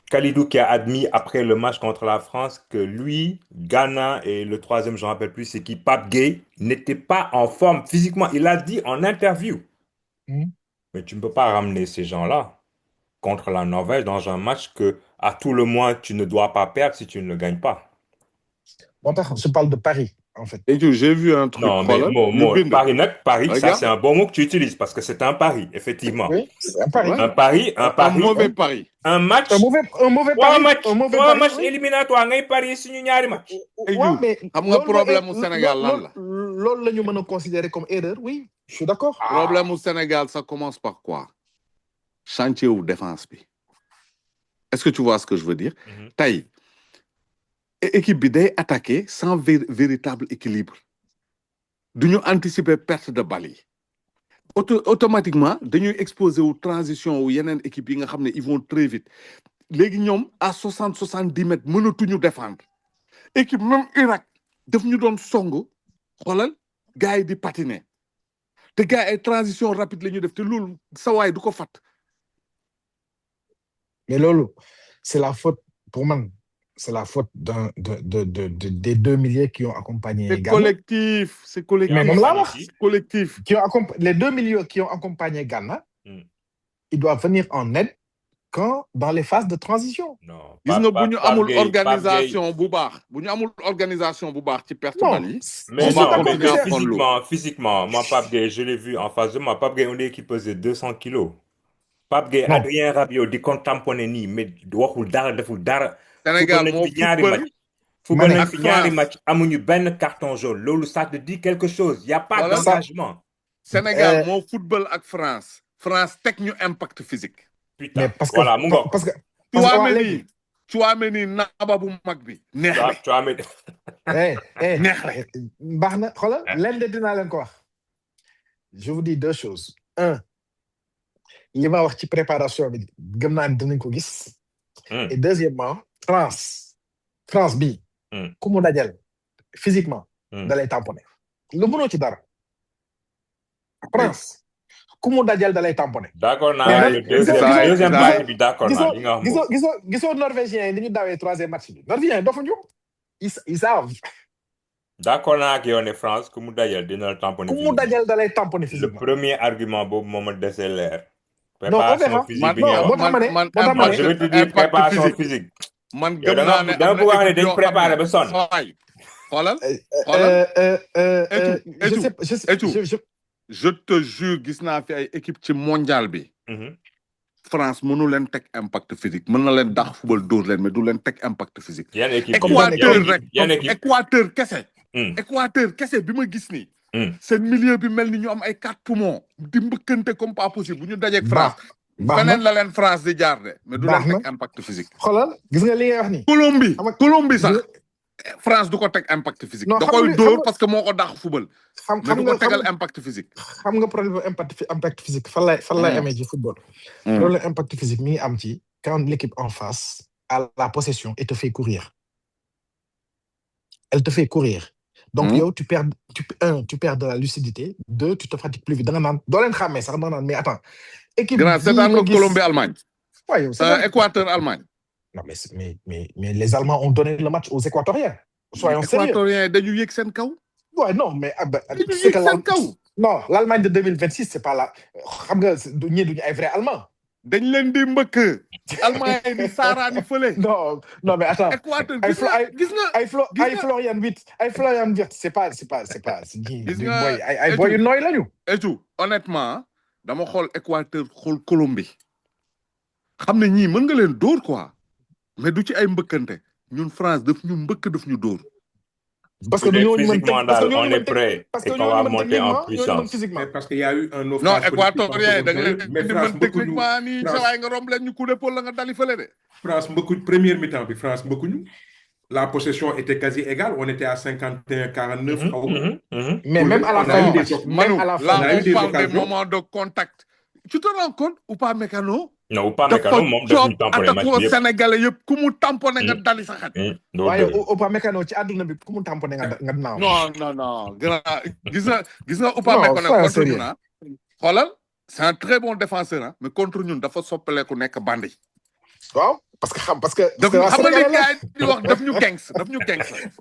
Kalidou qui a admis après le match contre la France que lui, Ghana et le troisième, je ne me rappelle plus, c'est qui, Pape Gueye, n'était pas en forme physiquement. Il l'a dit en interview. hmm. Mais tu ne peux pas ramener ces gens-là contre la Norvège dans un match que, à tout le moins, tu ne dois pas perdre si tu ne le gagnes pas. Bon, je parle de Paris, en fait. Et j'ai vu un truc, Non, mais Paris, ça c'est regarde, un bon mot que tu utilises parce que c'est un pari, effectivement. Oui, c'est un pari. ouais, Un un pari, mauvais pari. un match, Un mauvais pari. Un mauvais trois pari, matchs oui. éliminatoires, ngay pari suñu ñaari match. Et Ouais, you, mais xam nga problème au Sénégal lan la? loolu la ñu mën a considérer comme erreur, oui, je suis d'accord. Problème au Sénégal, ça commence par quoi? Chantier ou défense bi. Est-ce que tu vois ce que je veux dire? Tay, équipe bi day attaquer sans véritable équilibre. Duñu anticiper perte de balle yi. Automatiquement, dañuy exposer aux transitions ou yenen équipe yi nga xamné ils vont très vite. Légui ñom à 60-70 mètres mënatuñu défendre. Équipe même Irak daf ñu doon songu xolal gars yi di patiner. Te gars ay transition rapide lañu def te loolu sa waay du ko fat. Mais Lolo, c'est la faute, pour moi, c'est la faute des deux milieux qui ont accompagné C'est Ghana. collectif, c'est collectif. Mais même là, collectif. Les deux milieux qui ont accompagné Ghana, ils doivent venir en aide dans les phases de transition. Non, gis nga bu ñu amul organisation bu baax bu ñu amul organisation bu baax ci perte balle yi. Mais non, mais physiquement, moi Pape Gueye, je l'ai vu en face de moi. Pape Gueye, on dit qu'il pesait 200 kilos. Pape Gueye, Adrien Rabiot di kon tamponné nii mais waxul dara deful dara. Sénégal moo football nañ fi ñaari match amuñu benn carton jaune. Loolu ça te dit quelque chose. Il y a pas d'engagement. Sénégal moo football ak France. France teg ñu impact physique. Putain, mais parce que, voilà, mon gars. Parce que Chouameni naba bu mag bi. Neex na. Chouameni. Neex na. Baax na xoolal lenn de dinaa leen ko wax. Je vous dis deux choses. Un, li ma wax ci préparation bi gëm naa ne dinañ ko gis. Et deuxièmement, France bi. ku mu dajal physiquement. da lay tamponné. lu mënoo ci dara. France. ku mu dajal da lay tamponné. D'accord naa deuxième partie bi d'accord naa li nga wax gisoo norvégiens yi ni ñu dawee troisième match bi norvégiens yi dofuñu ils savent. D'accord naa ak yow ne France ku mu dajal dina la tamponné. ku mu dajal da lay tamponné physiquement. Le premier argument boobu moo ma dese leer. Non, on verra. Je vais te dire préparation physique. Man gëm naa ne da nga wax ne dañ préparé ba sonn. Xoolal. Je te jure gis naa fi ay équipe ci mondial bi. France mënu leen teg impact physique mën na leen dax football dóor leen mais du leen teg impact physique. Équateur kese. Équateur kese bi ma gis nii. seen milieu bi mel ni ñu am ay 4 poumons di mbëkkante comme pas possible bu ñu dajeeg France. feneen la leen France di jaar de mais du leen teg impact physique. xoolal gis nga li ngay wax nii. Colombie sax. France du ko teg impact physique. da koy dóor parce que moo ko dàq football. mais du ko tegal impact physique. xam nga problème impact physique fan lay amee ci football. problème impact physique mi ngi am ci quand l'équipe en face a la possession et te fait courir. Elle te fait courir. Donc yow tu perds de la lucidité. 2 tu te fatigues plus vite da nga naan doo leen xàmmee sax da nga naan mais attends. équipe bii seetaan nga Colombie Allemagne. waaw yow Équateur Allemagne. Non, mais les Allemands ont donné le match aux Équatoriens. Soyons sérieux. Équatoriens dañu yéeg seen kaw. Ouais, non, mais c'est que non, l'Allemagne de 2026, c'est pas là. Xam nga ñi duñu ay vrai allemand. dañ leen di mbëkk. Allemagne di saaraani fële. Non, mais attends. Équateur gis nga ay Florian Wirtz, c'est pas ay boy yu nooy lañu. Et tout, honnêtement, dama xool Équateur xool Colombie. xam ne ñii mën nga leen dóor quoi. mais du ci ay mbëkkante ñun France daf ñu mbëkk daf ñu dóor. Parce que Peut-être nous, physiquement, on est prêt parce et que qu'on va nous, monter en techniquement, puissance. physiquement. Mais parce qu'il y a eu un non naufrage politique en équatorien seconde da nga leen période. Mais di France mën mbëkkuñu techniquement nii sa waay nga romb leen ñu coup d'épaule la nga dali fële de. France mbëkkuñu première mi-temps bi France mbëkkuñu. La possession était quasi égale. On était à 51-49. Mais même à la On a eu fin, des match, Manu, même à la là fin, on a eu on des parle des occasions. moments de contact. Tu te rends compte Upamecano non pas dafa mécano moom daf ñu coob tamponné match attaquant bi yëpp. sénégalais yëpp ku mu tamponné nga dali sa xaj. loolu waaye dëgg la. Upamecano ci àdduna bi ku mu tamponné nga naaw. non grand gis nga Non, Upamecano ça, contre sérieux. ñun ah xoolal c'est un très bon défenseur ah mais contre ñun dafa soppaleeku nekk bandi. waaw parce que xam nga Sénégalais li la. gars yi di wax daf ñu gangs.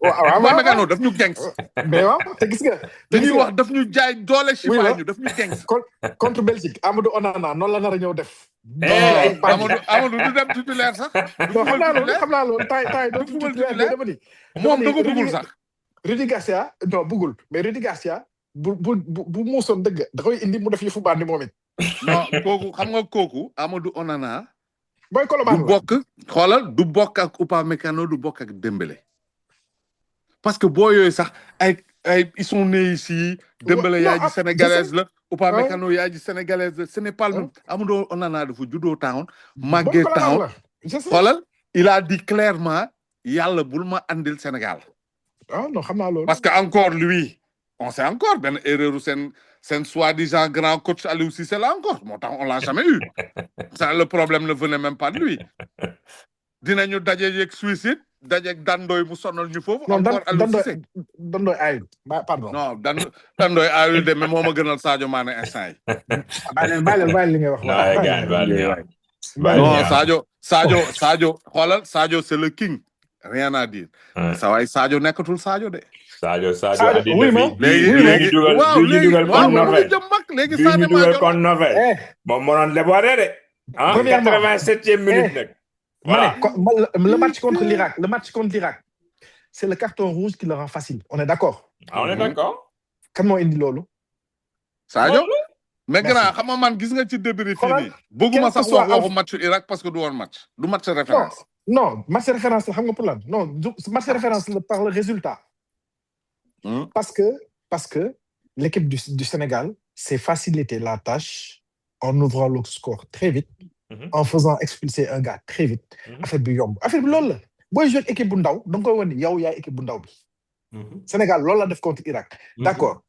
waaw Upamecano daf ñu gangs. mais waaw te gis nga. li ñuy wax daf ñu jaay doole si ñu daf ñu gangs. contre Belgique Amadou Onana noonu la nar a ñëw def. Amadou du dem titulaire sax. non xam naa loolu tay doo titulaire mais dama ni. moom da ko bëggul sax. Rudi Garcia non bëggul mais Rudi Garcia bu muusoon dëgg da koy indi mu def yëfu bandi moom it. non kooku xam nga kooku Amadou Onana. Boy Colobane du bokk xoolal du bokk ak Upamecano du bokk ak Dembélé parce que boo yooyu sax ay ils sont nés ici Dembélé yaay ji sénégalaise la Upamecano yaay ji sénégalaise la ce n'est pas le même Amadou Onana dafa juddoo town màggee town xoolal il a dit clairement yàlla bul ma andil Sénégal non xam naa loolu parce que encore lui on sait encore benn erreur seen soi-disant grand coach Aliou Cissé là encore moo tax on l'a jamais eu ça le problème ne venait même pas de lui dinañu dajeeg suicide dajeeg dandoy mu sonal ñu foofu encore Aliou Cissé dandoy ayul pardon non dandoy ayul de mais moo ma gënal Sadio Mané instant yi bàyyi li ngay wax non Sadio xoolal Sadio c'est le king rien à dire sa waay Sadio nekkatul Sadio de Sadio oui léegi dugal kon Norvège moom moo doon déborder de 87e minute nag voilà le match contre l'Irak c'est le carton rouge qui le rend facile on est d'accord on est d'accord kan moo indi loolu Sadio mais grand xam nga man gis nga ci début fii nii bëgguma sax waxu match Irak parce que du woon match du match référence non match référence la xam nga pour lan non match référence la par le résultat parce que l'équipe du Sénégal s'est facilité la tâche en ouvrant le score très vite, en faisant expulser un gars très vite. Affaire bi yomb affaire bi loolu la booy jouer équipe bu ndaw da nga koy wane yow yaay équipe bu ndaw bi. Sénégal loolu la def contre Irak. D'accord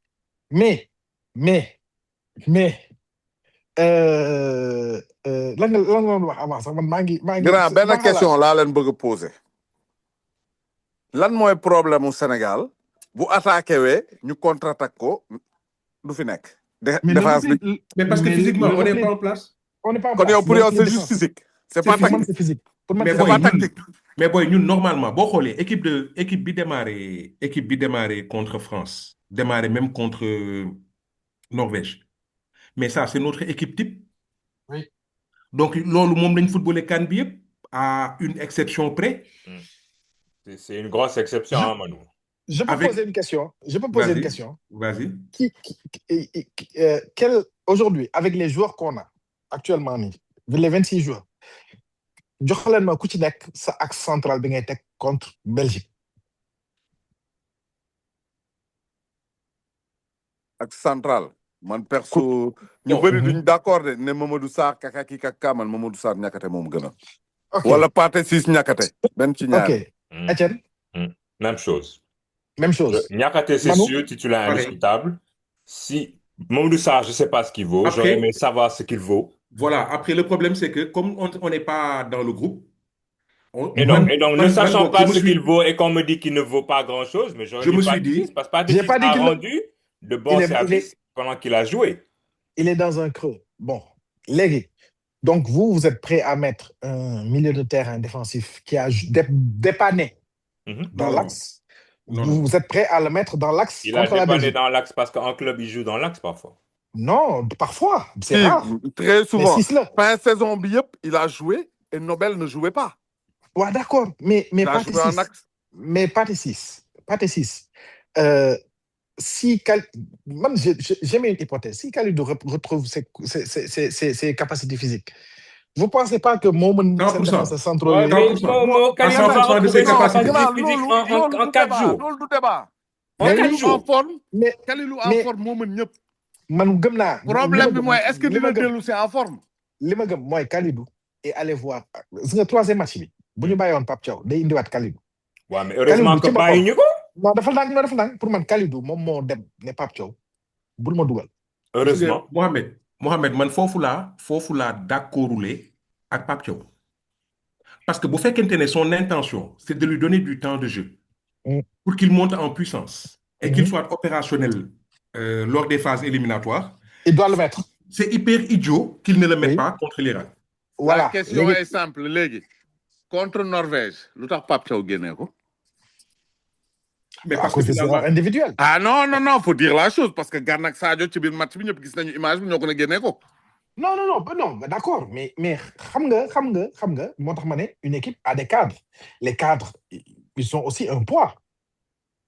mais lan nga doon wax avant sax man maa ngi. grand benn question laa leen bëgg a poser. lan mooy problème mu Sénégal. bu attaqué wee ñu contre-attaque ko du fi nekk. défense bi mais parce que physiquement on n'est pas en place. on n'est pas en place kon yow pour yow c'est juste physique. c'est pas tactique c'est physique. mais c'est pas tactique. mais boy ñun normalement boo xoolee équipe bi démarré contre France démarré même contre Norvège mais ça c'est notre équipe type. Oui. Donc loolu moom lañ footballé CAN bi yëpp à une exception près. C'est une grosse exception Manu. Je peux poser une question. Vas-y. Aujourd'hui, avec les joueurs qu'on a actuellement, les 26 joueurs, jox leen ma ku ci nekk sa axe central bi ngay teg contre Belgique. Axe central. man perso ñu bëri duñ d'accord de ne Mamadou Sarr kaka man Mamadou Sarr ñàkkate moom gën a. wala Pathé Ciss ñàkkate. benn ci ñaar. Ok. Etienne. Même chose. Niakhaté, c'est sûr, titulaire indiscutable. Si Mamadou Sarr, je ne sais pas ce qu'il vaut. J'aurais aimé savoir ce qu'il vaut. Voilà. Après, le problème, c'est que comme on n'est pas dans le groupe. Et donc, ne sachant pas ce qu'il vaut et qu'on me dit qu'il ne vaut pas grand-chose, mais je me suis dit, parce que Pathé Ciss a rendu de bons services pendant qu'il a joué. Il est dans un creux. Bon, Légui. Donc, vous êtes prêt à mettre un milieu de terrain défensif qui a dépanné dans l'axe. Vous êtes prêt à le mettre dans l'axe contre la Belgique. Il a dépanné dans l'axe parce qu'en club, il joue dans l'axe parfois. Non, parfois. C'est rare. Très souvent. Fin saison, il a joué et Nobel ne jouait pas. Ouais, d'accord. Mais Pathé Ciss. Si j'ai mis une hypothèse. Si Kalidou retrouve ses capacités physiques, vous ne pensez pas que Moment c'est central? En 4 jours. En mais 4 oui, Kalilou en jours. forme. mais Kalilou en mais forme moo mën ñëpp. man gëm naa. Problème bi mooy est-ce que dina dellu si en forme. li ma gëm mooy Kalidou et aller voir gis nga troisième match bi bu ñu bàyyoon Pape Thiaw day indiwaat Kalidou. waaw mais heureusement que ci boppam bàyyi ñu ko. non dafa ndànk pour man Kalidou moom moo dem ne Pape Thiaw bul ma dugal. Heureusement. Mohamed man foofu laa d'accordule ak Pape Thiaw. Parce que bu fekkente ne son intention c'est de lui donner du temps de jeu pour qu'il monte en puissance et qu'il soit opérationnel lors des phases éliminatoires. Il doit le mettre. C'est hyper idiot qu'il ne le mette pas contre l'Iran. Voilà. La question est simple léegi contre Norvège lu tax Pape Thiaw génnee ko. Mais parce que finalement individuel. Ah non, faut dire la chose parce que Gana ak Sadio ci biir match bi ñëpp gis nañu image bi ñoo ko ne génnee ko. Non, d'accord, mais xam nga moo tax ma ne une équipe a des cadres. Les cadres, ils ont aussi un poids.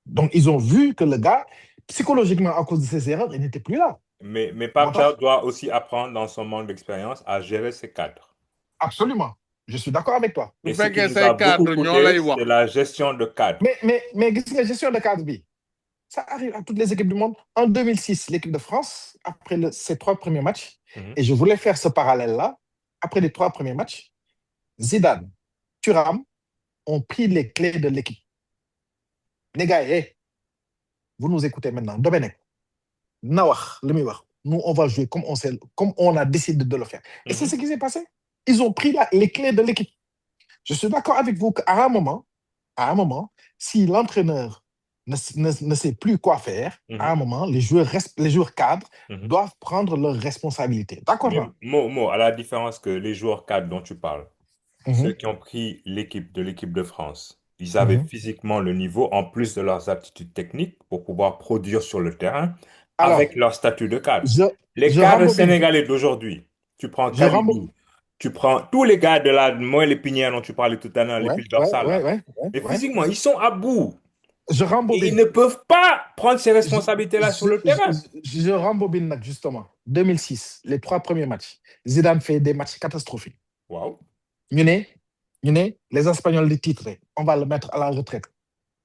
Donc ils ont vu que le gars, psychologiquement à cause de ses erreurs, il n'était plus là. Mais Pape Thiaw doit aussi apprendre dans son manque d'expérience à gérer ses cadres. Absolument. Je suis d'accord avec toi. Et ce qui nous a beaucoup coûté, c'est la gestion de cadre. Mais la gestion de cadre, ça arrive à toutes les équipes du monde. En 2006, l'équipe de France, après ses 3 premiers matchs, et je voulais faire ce parallèle-là, après les 3 premiers matchs, Zidane, Thuram ont pris les clés de l'équipe. Les gars, vous nous écoutez maintenant. Domenech, Nawach, nous, on va jouer comme on a décidé de le faire. Et c'est ce qui s'est passé. Ils ont pris les clés de l'équipe. Je suis d'accord avec vous qu'à un moment, si l'entraîneur ne sait plus quoi faire, à un moment, les joueurs cadres doivent prendre leurs responsabilités. D'accord, Mo, à la différence que les joueurs cadres dont tu parles, ceux qui ont pris l'équipe de France, ils avaient physiquement le niveau, en plus de leurs aptitudes techniques, pour pouvoir produire sur le terrain, avec leur statut de cadre. Les cadres sénégalais d'aujourd'hui, tu prends Kalidou, tu prends tous les gars de la Moelle Épinière dont tu parlais tout à l'heure, les piles dorsales. Mais physiquement, ils sont à bout. Et ils ne peuvent pas prendre ces responsabilités-là sur le terrain. Je rembobine justement. 2006, les 3 premiers matchs. Zidane fait des matchs catastrophiques. Wow. Les Espagnols le titre, on va le mettre à la retraite.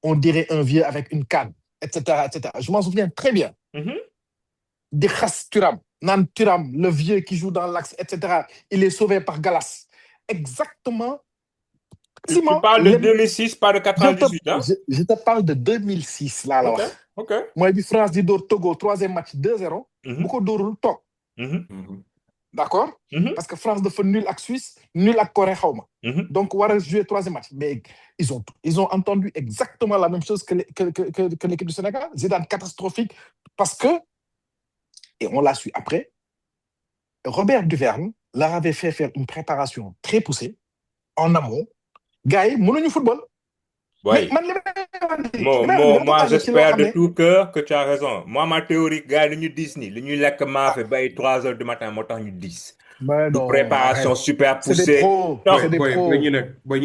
On dirait un vieux avec une canne, etc. Je m'en souviens très bien. Des Khas Thuram. Nan Thuram, le vieux qui joue dans l'axe, etc. Il est sauvé par Galas. Exactement. Tu parles de 2006, pas de 98, hein? Je te parle de 2006, là. Ok. Moi, je France dit Togo, 3e match, 2-0. Beaucoup d'orul top. D'accord? Parce que France de fait nul avec Suisse, nul avec Corée. Donc, on va jouer 3e match. Mais ils ont entendu exactement la même chose que l'équipe du Sénégal. Zidane catastrophique. Parce que, et on l'a su après, Robert Duverne leur avait fait faire une préparation très poussée, en amont. Gars, mon football. Oui. Moi, j'espère de tout cœur que tu as raison. Moi, ma théorie, gars, nous Disney, nous lek ma fait 3 heures du matin, moi, nous 10. De préparation super poussée. C'est des pros. C'est des pros.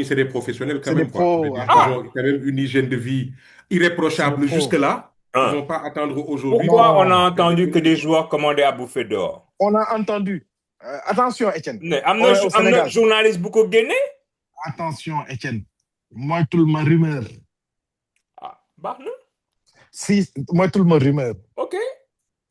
C'est des professionnels quand C'est même. des pros. Ils ont quand même une hygiène de vie irréprochable jusque-là. Ils ne vont pas attendre aujourd'hui. Pourquoi on a entendu que des joueurs commandaient à bouffer dehors? On a entendu. Attention, Etienne. Un journaliste beaucoup gagné? Attention, Etienne. Moi, tout le monde rumeur. Ah, bah non. Si, moi, tout le monde rumeur. Ok.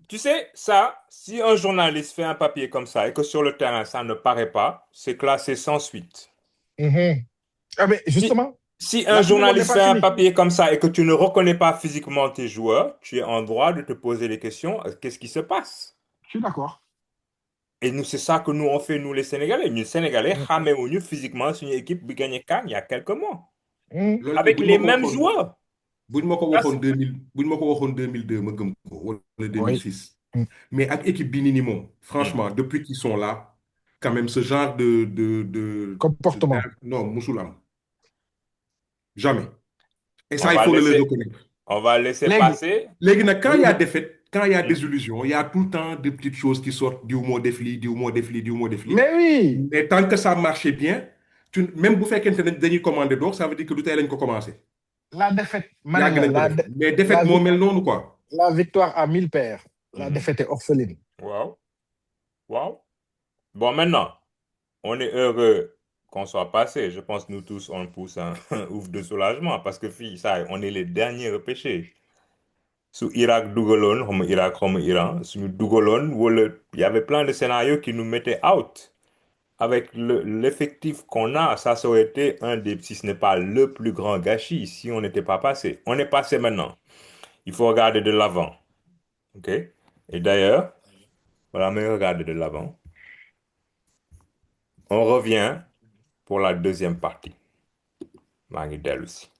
Tu sais, ça, si un journaliste fait un papier comme ça et que sur le terrain, ça ne paraît pas, c'est classé sans suite. Ah, mais justement. Si un journaliste fait un papier comme ça et que tu ne reconnais pas physiquement tes joueurs, tu es en droit de te poser les questions, qu'est-ce qui se passe? Je suis d'accord. Et nous, c'est ça que nous on fait, nous les Sénégalais. Nous, Sénégalais, nous physiquement sur une équipe qui gagnait Cannes il y a quelques mois. Avec les mêmes joueurs. Si je me 2002, ma gëm ko wala 2006. Mais avec l'équipe Binini, franchement, depuis qu'ils sont là, quand même, ce genre de comportement. Non, Moussoulam. Jamais. Et ça, il faut le reconnaître. On va laisser passer. Quand il y a défaite, quand il y a désillusion, il y a tout le temps des petites choses qui sortent du mot défli. Mais oui. Et tant que ça marchait bien, même vous faites qu'un commandé d'or, ça veut dire que tout est commencé. La défaite. Mais défaite, mon mel non ou quoi? La victoire à 1000 paires. La défaite est orpheline. Wow. Bon, maintenant, on est heureux qu'on soit passé. Je pense que nous tous, on pousse un ouf de soulagement parce que, ça, on est les derniers repêchés. Sous Irak Dougalon, comme Irak, comme Iran, sous Dougalon, il y avait plein de scénarios qui nous mettaient out. Avec l'effectif qu'on a, ça aurait été un des, si ce n'est pas le plus grand gâchis, si on n'était pas passé. On est passé maintenant. Il faut regarder de l'avant. OK? Et d'ailleurs, voilà, mais regardez de l'avant. On revient pour la deuxième partie. Maa ngi dellu si.